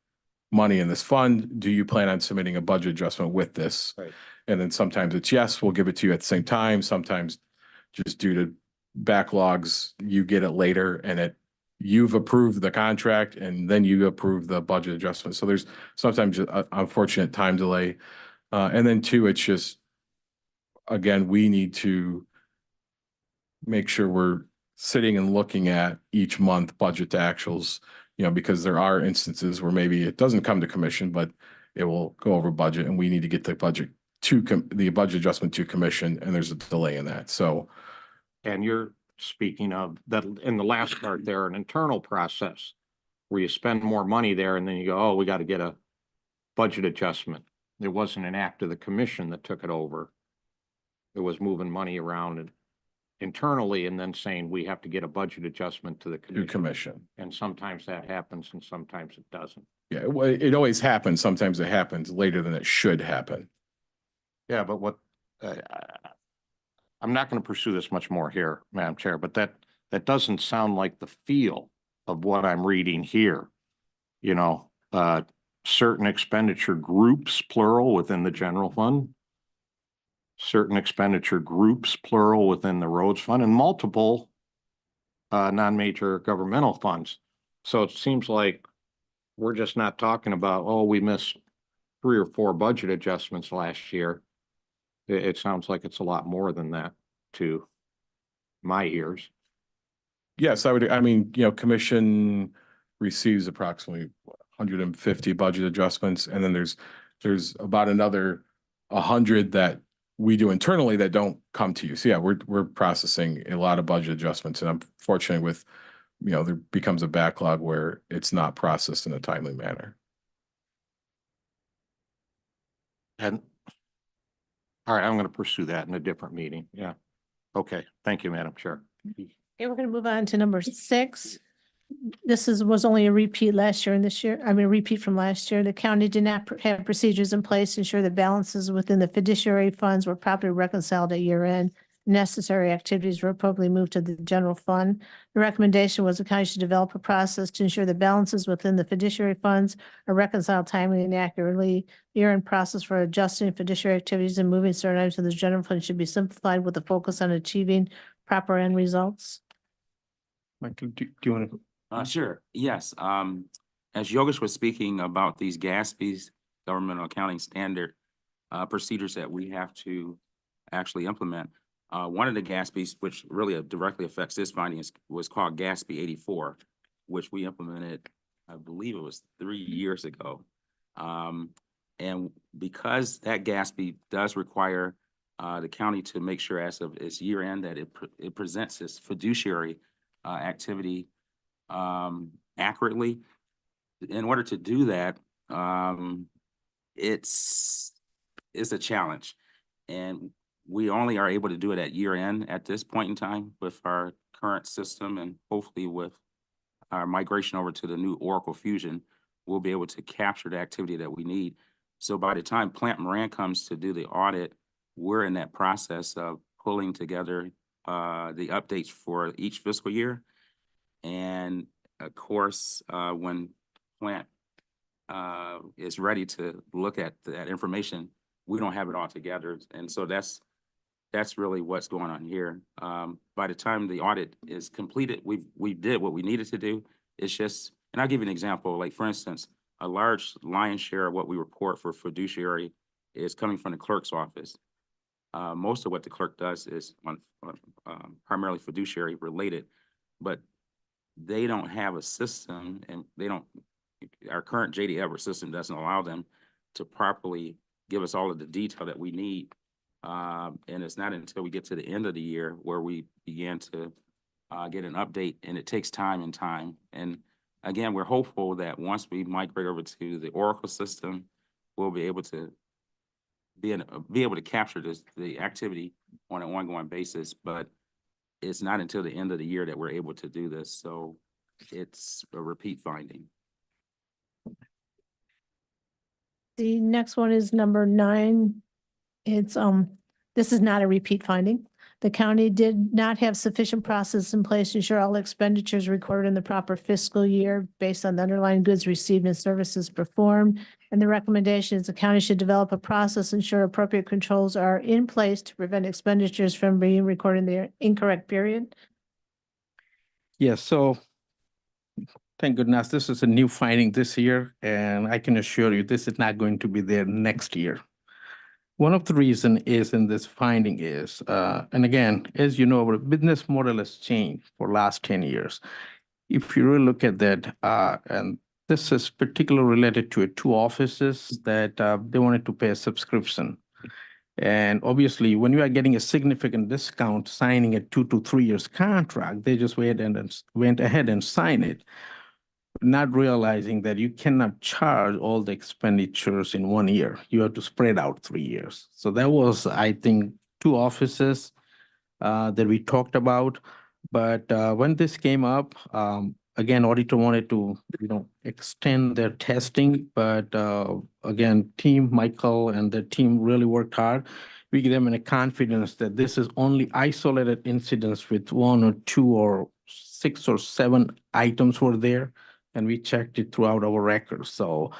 I: money in this fund. Do you plan on submitting a budget adjustment with this?
B: Right.
I: And then sometimes it's yes, we'll give it to you at the same time. Sometimes just due to backlogs, you get it later and you've approved the contract and then you approve the budget adjustment. So there's sometimes an unfortunate time delay. And then two, it's just, again, we need to make sure we're sitting and looking at each month budget to actuals, because there are instances where maybe it doesn't come to commission, but it will go over budget and we need to get the budget the budget adjustment to commission, and there's a delay in that. So,
B: and you're speaking of that in the last part there, an internal process where you spend more money there and then you go, oh, we got to get a budget adjustment. There wasn't an act of the commission that took it over. It was moving money around internally and then saying we have to get a budget adjustment to the commission. And sometimes that happens and sometimes it doesn't.
I: Yeah, it always happens. Sometimes it happens later than it should happen.
B: Yeah, but what I'm not going to pursue this much more here, Madam Chair, but that doesn't sound like the feel of what I'm reading here. Certain expenditure groups, plural, within the general fund, certain expenditure groups, plural, within the roads fund, and multiple non-major governmental funds. So it seems like we're just not talking about, oh, we missed 3 or 4 budget adjustments last year. It sounds like it's a lot more than that to my ears.
I: Yes, commission receives approximately 150 budget adjustments, and then there's about another 100 that we do internally that don't come to you. So yeah, we're processing a lot of budget adjustments, and unfortunately with, there becomes a backlog where it's not processed in a timely manner.
B: And all right, I'm going to pursue that in a different meeting. Yeah. Okay, thank you, Madam Chair.
D: Okay, we're gonna move on to number 6. This was only a repeat last year and this year, a repeat from last year. The county did not have procedures in place to ensure the balances within the fiduciary funds were properly reconciled at year end. Necessary activities were appropriately moved to the general fund. The recommendation was the county should develop a process to ensure the balances within the fiduciary funds are reconciled timely and accurately. Year-end process for adjusting fiduciary activities and moving certain items to the general fund should be simplified with a focus on achieving proper end results.
F: Michael, do you want to?
H: Sure, yes. As Yogesh was speaking about these GASPs, governmental accounting standard procedures that we have to actually implement. One of the GASPs, which really directly affects this finding, was called GASP 84, which we implemented, I believe it was 3 years ago. And because that GASP does require the county to make sure as of its year end that it presents its fiduciary activity accurately. In order to do that, it's a challenge, and we only are able to do it at year end at this point in time with our current system, and hopefully with our migration over to the new Oracle Fusion, we'll be able to capture the activity that we need. So by the time Plant Moran comes to do the audit, we're in that process of pulling together the updates for each fiscal year. And of course, when Plant is ready to look at that information, we don't have it all together. And so that's really what's going on here. By the time the audit is completed, we did what we needed to do. It's just, and I'll give you an example, like for instance, a large lion's share of what we report for fiduciary is coming from the clerk's office. Most of what the clerk does is primarily fiduciary related, but they don't have a system, and our current JD Edwards system doesn't allow them to properly give us all of the detail that we need. And it's not until we get to the end of the year where we begin to get an update, and it takes time. And again, we're hopeful that once we migrate over to the Oracle system, we'll be able to capture the activity on an ongoing basis, but it's not until the end of the year that we're able to do this. So it's a repeat finding.
D: The next one is number 9. It's, this is not a repeat finding. The county did not have sufficient process in place to ensure all expenditures recorded in the proper fiscal year based on the underlying goods received and services performed. And the recommendation is the county should develop a process, ensure appropriate controls are in place to prevent expenditures from being recorded in the incorrect period.
F: Yes, so thank goodness this is a new finding this year, and I can assure you this is not going to be there next year. One of the reason is in this finding is, and again, as you know, our business model has changed for last 10 years. If you really look at that, and this is particularly related to 2 offices that they wanted to pay a subscription. And obviously, when you are getting a significant discount signing a 2 to 3 years contract, they just went ahead and signed it, not realizing that you cannot charge all the expenditures in 1 year. You have to spread out 3 years. So that was, I think, 2 offices that we talked about. But when this came up, again, auditor wanted to, extend their testing. But again, team Michael and the team really worked hard. We give them a confidence that this is only isolated incidents with 1 or 2 or 6 or 7 items were there. And we checked it throughout our records. So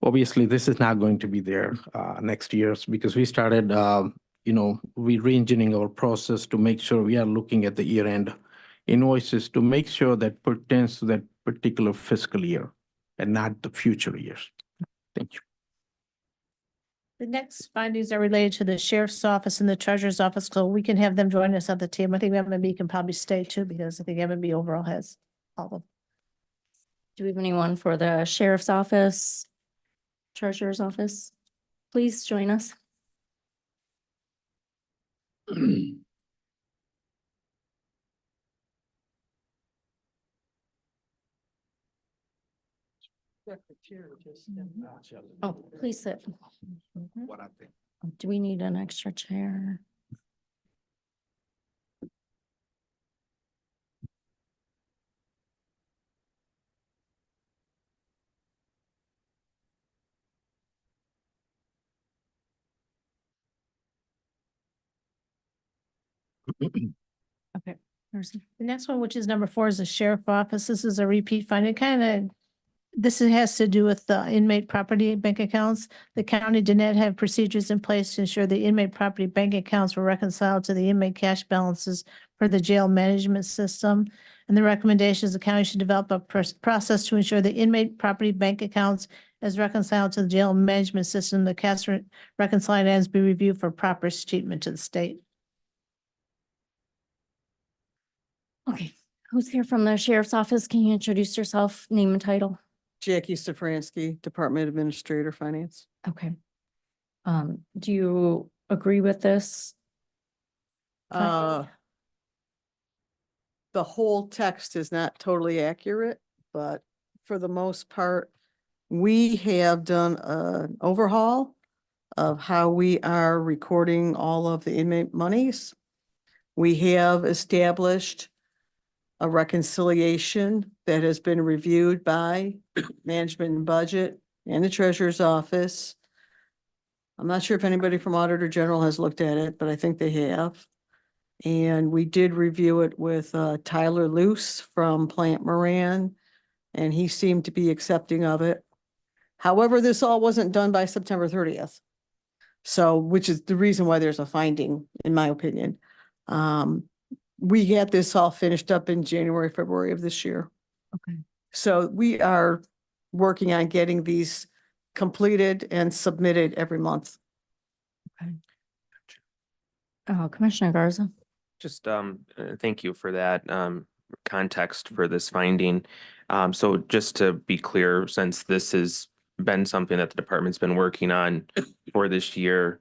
F: obviously, this is not going to be there next year because we started, we re-engineering our process to make sure we are looking at the year-end invoices to make sure that pertains to that particular fiscal year and not the future years. Thank you.
D: The next findings are related to the sheriff's office and the treasurer's office, so we can have them join us on the team. I think M&B can probably stay too, because I think M&B overall has all of them.
C: Do we have anyone for the sheriff's office, treasurer's office? Please join us. Oh, please sit.
E: What I think.
C: Do we need an extra chair? Okay.
D: The next one, which is number 4, is the sheriff office. This is a repeat fund. It kind of, this has to do with the inmate property bank accounts. The county did not have procedures in place to ensure the inmate property bank accounts were reconciled to the inmate cash balances for the jail management system. And the recommendation is the county should develop a process to ensure the inmate property bank accounts as reconciled to the jail management system. The cash reconciled items be reviewed for proper statement to the state.
C: Okay, who's here from the sheriff's office? Can you introduce yourself, name and title?
J: Jackie Stefransky, Department Administrator, Finance.
C: Okay. Do you agree with this?
J: The whole text is not totally accurate, but for the most part, we have done an overhaul of how we are recording all of the inmate monies. We have established a reconciliation that has been reviewed by Management and Budget and the Treasurer's Office. I'm not sure if anybody from Auditor General has looked at it, but I think they have. And we did review it with Tyler Luce from Plant Moran, and he seemed to be accepting of it. However, this all wasn't done by September 30th. So, which is the reason why there's a finding, in my opinion. We had this all finished up in January, February of this year.
C: Okay.
J: So we are working on getting these completed and submitted every month.
C: Commissioner Garza.
K: Just thank you for that context for this finding. So just to be clear, since this has been something that the department's been working on for this year,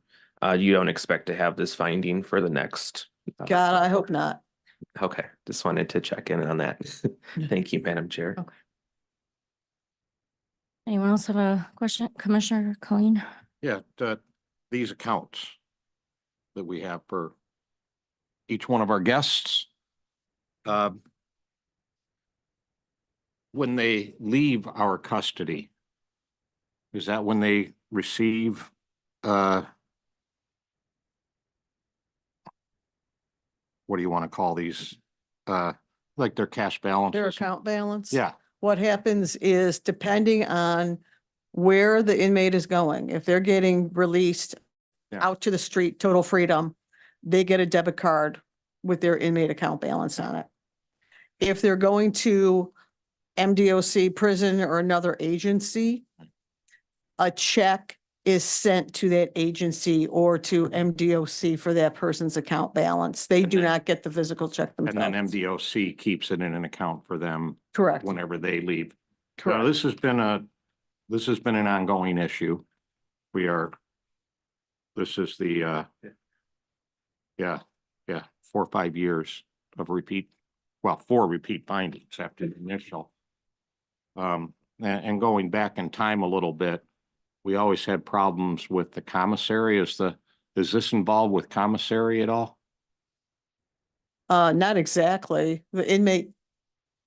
K: you don't expect to have this finding for the next?
J: God, I hope not.
K: Okay, just wanted to check in on that. Thank you, Madam Chair.
C: Okay. Anyone else have a question? Commissioner Colleen?
B: Yeah, these accounts that we have for each one of our guests. When they leave our custody, is that when they receive, what do you want to call these? Like their cash balances?
J: Their account balance?
B: Yeah,
J: What happens is depending on where the inmate is going, if they're getting released
B: Yeah.
J: out to the street, total freedom, they get a debit card with their inmate account balance on it. If they're going to MDOC prison or another agency, a check is sent to that agency or to MDOC for that person's account balance. They
B: And
J: do
B: then-
J: not get the physical check
B: and then
J: themselves.
B: MDOC keeps it in an account for them
J: Correct.
B: whenever they leave. Now,
J: Correct.
B: this has been an ongoing issue. This is the, 4 or 5 years of 4 repeat findings after the initial. And going back in time a little bit, we always had problems with the commissary. Is this involved with commissary at all?
J: Not exactly. The inmate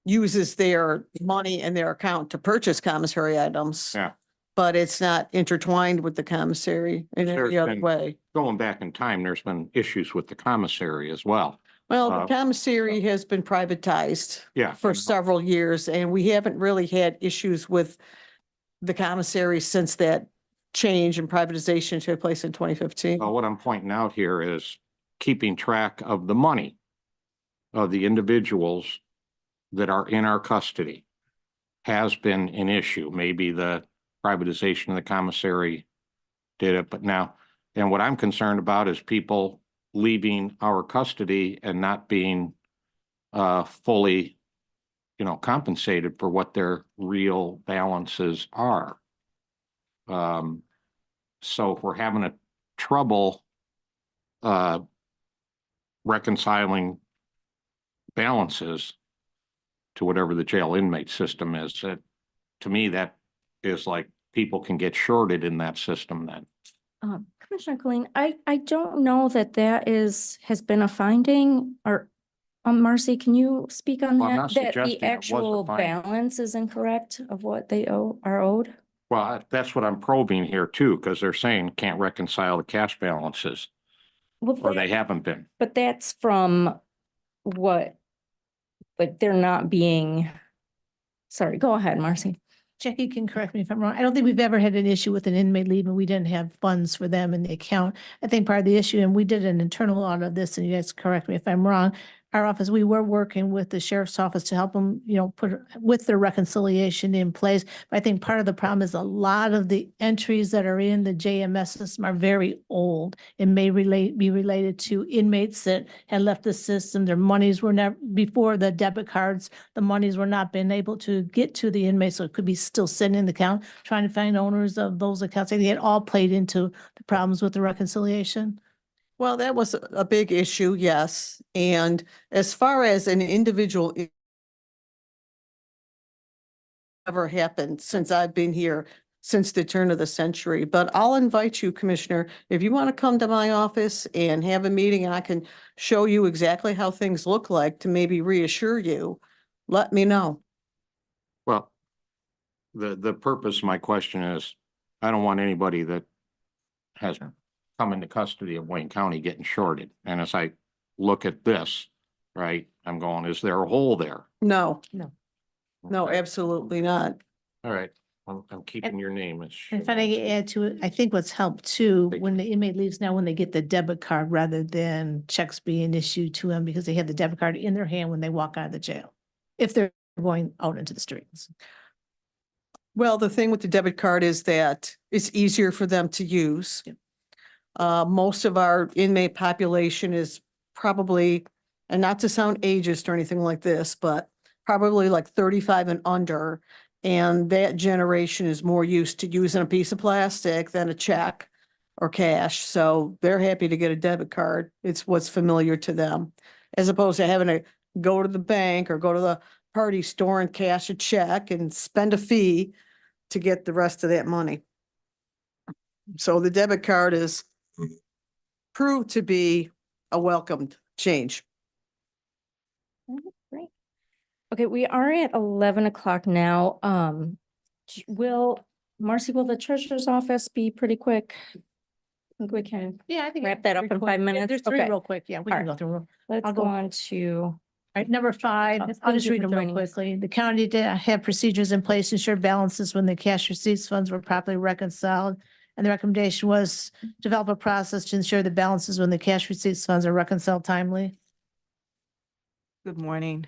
J: uses their money in their account to purchase commissary items.
B: Yeah.
J: But it's not intertwined with the commissary in
B: There's
J: any other
B: been-
J: way.
B: Going back in time, there's been issues with the commissary as well.
J: Well,
B: Uh,
J: the commissary has been privatized
B: Yeah.
J: for several years, and we haven't really had issues with the commissary since that change and privatization took place in 2015.
B: What I'm pointing out here is keeping track of the money of the individuals that are in our custody has been an issue. Maybe the privatization of the commissary did it, but now, and what I'm concerned about is people leaving our custody and not being fully, compensated for what their real balances are. So if we're having a trouble reconciling balances to whatever the jail inmate system is, to me, that is like people can get shorted in that system then.
C: Commissioner Colleen, I don't know that has been a finding, or Marcy, can you speak on
B: Well, I'm
C: that?
B: not
C: That
B: suggesting
C: the
B: it was a
C: actual
B: finding.
C: balance is incorrect of what they are owed?
B: Well, that's what I'm probing here too, because they're saying can't reconcile the cash balances.
C: Well,
B: or they haven't been.
C: but that's from what? Like they're not being, sorry, go ahead, Marcy.
D: Jackie can correct me if I'm wrong. I don't think we've ever had an issue with an inmate leave and we didn't have funds for them in the account. I think part of the issue, and we did an internal audit of this, and you guys correct me if I'm wrong. Our office, we were working with the sheriff's office to help them, put with their reconciliation in place. But I think part of the problem is a lot of the entries that are in the JMS system are very old and may be related to inmates that had left the system. Their monies were never, before the debit cards, the monies were not been able to get to the inmates, so it could be still sitting in the account, trying to find owners of those accounts. I think it all played into the problems with the reconciliation.
J: Well, that was a big issue, yes. And as far as an individual ever happened since I've been here, since the turn of the century. But I'll invite you, Commissioner, if you want to come to my office and have a meeting and I can show you exactly how things look like to maybe reassure you, let me know.
B: Well, the purpose of my question is, I don't want anybody that has come into custody of Wayne County getting shorted. And as I look at this, right, I'm going, is there a hole there?
J: No,
D: No.
J: no,
B: Okay.
J: absolutely not.
B: All right, I'm keeping your name.
D: And if I can add to it, I think what's helped too, when the inmate leaves now, when they get the debit card rather than checks being issued to them because they have the debit card in their hand when they walk out of the jail, if they're going out into the streets.
J: Well, the thing with the debit card is that it's easier for them to use.
D: Yep.
J: Most of our inmate population is probably, and not to sound ageist or anything like this, but probably like 35 and under. And that generation is more used to using a piece of plastic than a check or cash. So they're happy to get a debit card. It's what's familiar to them, as opposed to having to go to the bank or go to the party store and cash a check and spend a fee to get the rest of that money. So the debit card is proved to be a welcomed change.
C: Great. Okay, we are at 11 o'clock now. Marcy, will the treasurer's office be pretty quick? I think we can
D: Yeah, I think.
C: wrap that up in 5 minutes.
D: There's three
C: Okay.
D: real quick. Yeah, we
C: All
D: can
C: right.
D: go through.
C: Let's
D: I'll
C: go
D: go.
C: on to,
D: All right, number 5, I'll
C: thank
D: just
C: you
D: read
C: for
D: them real
C: joining us.
D: quickly. The county did have procedures in place to ensure balances when the cash receipts funds were properly reconciled. And the recommendation was develop a process to ensure the balances when the cash receipts funds are reconciled timely.
L: Good morning.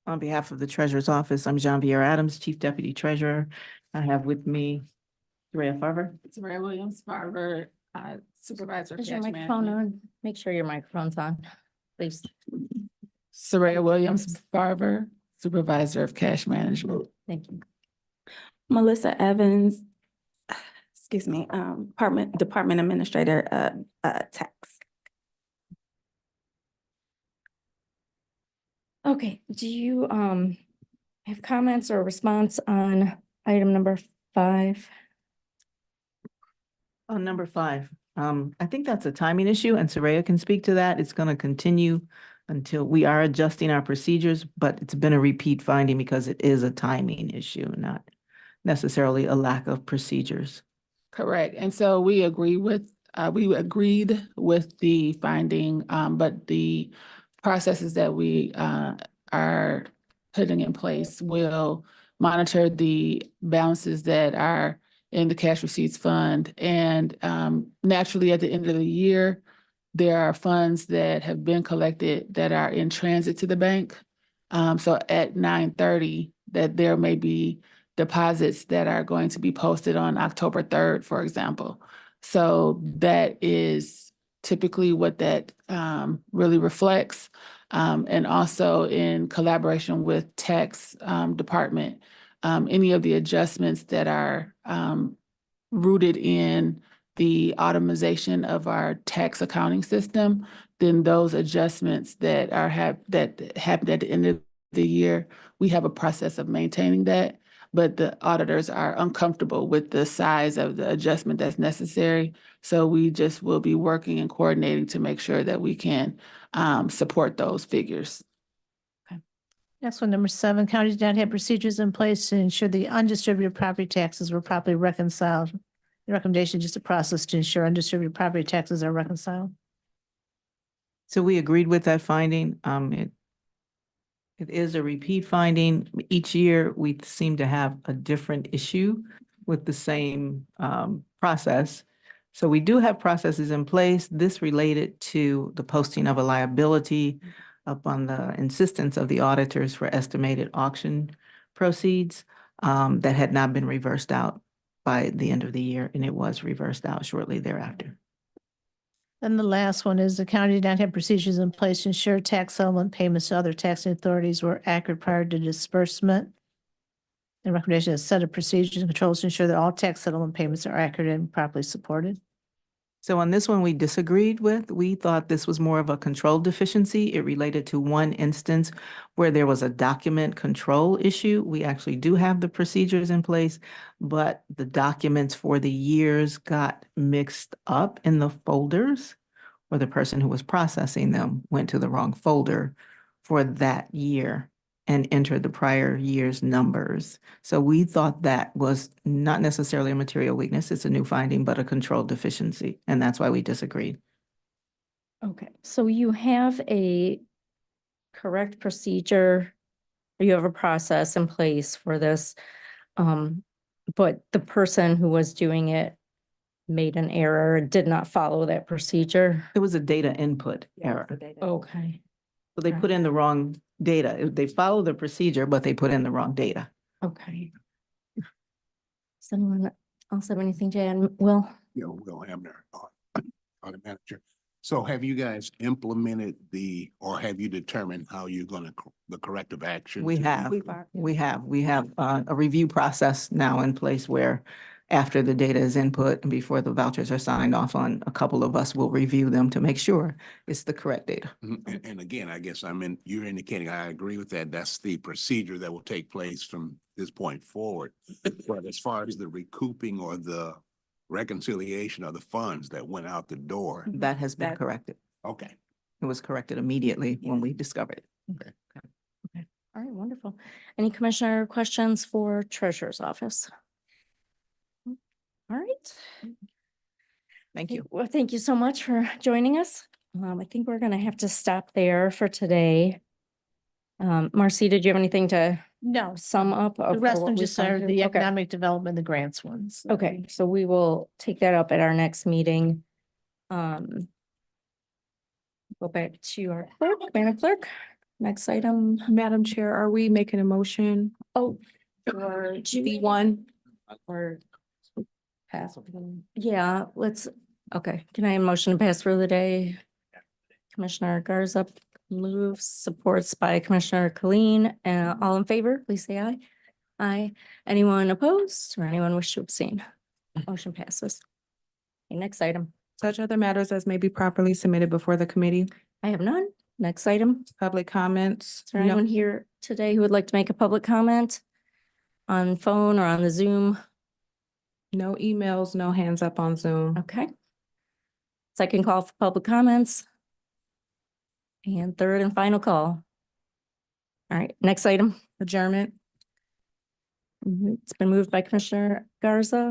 L: On behalf of the Treasurer's Office, I'm Jean-Pierre Adams, Chief Deputy Treasurer. I have with me Rhea Farver.
M: Sarah Williams, Farver, Supervisor of
C: is your
M: Cash
C: microphone
M: Management.
C: on? Make sure your microphone's on, please.
M: Sarah Williams, Farver, Supervisor of Cash Management.
C: Thank you.
N: Melissa Evans, excuse me, Department Administrator, Tax.
C: Okay, do you have comments or response on item number 5?
L: On number 5, I think that's a timing issue and Saraya can speak to that. It's going to continue until we are adjusting our procedures, but it's been a repeat finding because it is a timing issue, not necessarily a lack of procedures.
M: Correct. And so we agreed with the finding, but the processes that we are putting in place will monitor the balances that are in the cash receipts fund. And naturally, at the end of the year, there are funds that have been collected that are in transit to the bank. So at 9:30, that there may be deposits that are going to be posted on October 3rd, for example. So that is typically what that really reflects. And also in collaboration with tax department, any of the adjustments that are rooted in the automation of our tax accounting system, then those adjustments that happen at the end of the year, we have a process of maintaining that. But the auditors are uncomfortable with the size of the adjustment that's necessary. So we just will be working and coordinating to make sure that we can support those figures.
D: Next one, number 7, county did not have procedures in place to ensure the undistributed property taxes were properly reconciled. The recommendation is just a process to ensure undistributed property taxes are reconciled.
L: So we agreed with that finding. It is a repeat finding. Each year, we seem to have a different issue with the same process. So we do have processes in place. This related to the posting of a liability upon the insistence of the auditors for estimated auction proceeds that had not been reversed out by the end of the year, and it was reversed out shortly thereafter.
D: Then the last one is the county did not have procedures in place to ensure tax settlement payments to other taxing authorities were accurate prior to disbursement. The recommendation is set of procedures and controls to ensure that all tax settlement payments are accurate and properly supported.
L: So on this one, we disagreed with. We thought this was more of a control deficiency. It related to one instance where there was a document control issue. We actually do have the procedures in place, but the documents for the years got mixed up in the folders, or the person who was processing them went to the wrong folder for that year and entered the prior year's numbers. So we thought that was not necessarily a material weakness. It's a new finding, but a control deficiency. And that's why we disagreed.
C: Okay, so you have a correct procedure, or you have a process in place for this. But the person who was doing it made an error, did not follow that procedure.
L: It was a data input error.
C: Okay,
L: So they put in the wrong data. They followed the procedure, but they put in the wrong data.
C: okay. Does anyone else have anything to add? Will?
O: Will Hamner, audit manager. So have you guys implemented or have you determined how you're gonna, the corrective action?
L: We
O: to
L: have,
O: be-
L: we have a review process now in place where after the data is input and before the vouchers are signed off on, a couple of us will review them to make sure it's the correct data.
O: And again, I guess you're indicating, I agree with that. That's the procedure that will take place from this point forward. But as far as the recouping or the reconciliation of the funds that went out the door,
L: That has been corrected.
O: okay.
L: It was corrected immediately when we discovered it.
C: Okay, all right, wonderful. Any commissioner questions for treasurer's office? All right.
L: Thank you.
C: Well, thank you so much for joining us. I think we're gonna have to stop there for today. Marcy, did you have anything to
D: No,
C: sum up?
D: the
C: of
D: rest of
C: what
D: them
C: we've
D: just
C: gone
D: are
C: through?
D: the
C: Okay.
D: economic development, the grants ones.
C: Okay, so we will take that up at our next meeting. Go back to our clerk, Madam Clerk. Next item.
A: Madam Chair, are we making a motion
C: Oh,
A: for D1?
C: or pass. Yeah, let's, okay. Can I have a motion to pass for the day? Commissioner Garza moves, supports by Commissioner Colleen. All in favor, please say aye. Aye. Anyone opposed or anyone wish to abstain? Motion passes. Okay, next item.
A: Such other matters as may be properly submitted before the committee.
C: I have none. Next item.
A: Public comments.
C: Is there
A: No-
C: anyone here today who would like to make a public comment on phone or on the Zoom?
A: No emails, no hands up on Zoom.
C: Okay. Second call for public comments. And third and final call. All right, next item.
A: Adjournment.
C: It's been moved by Commissioner Garza.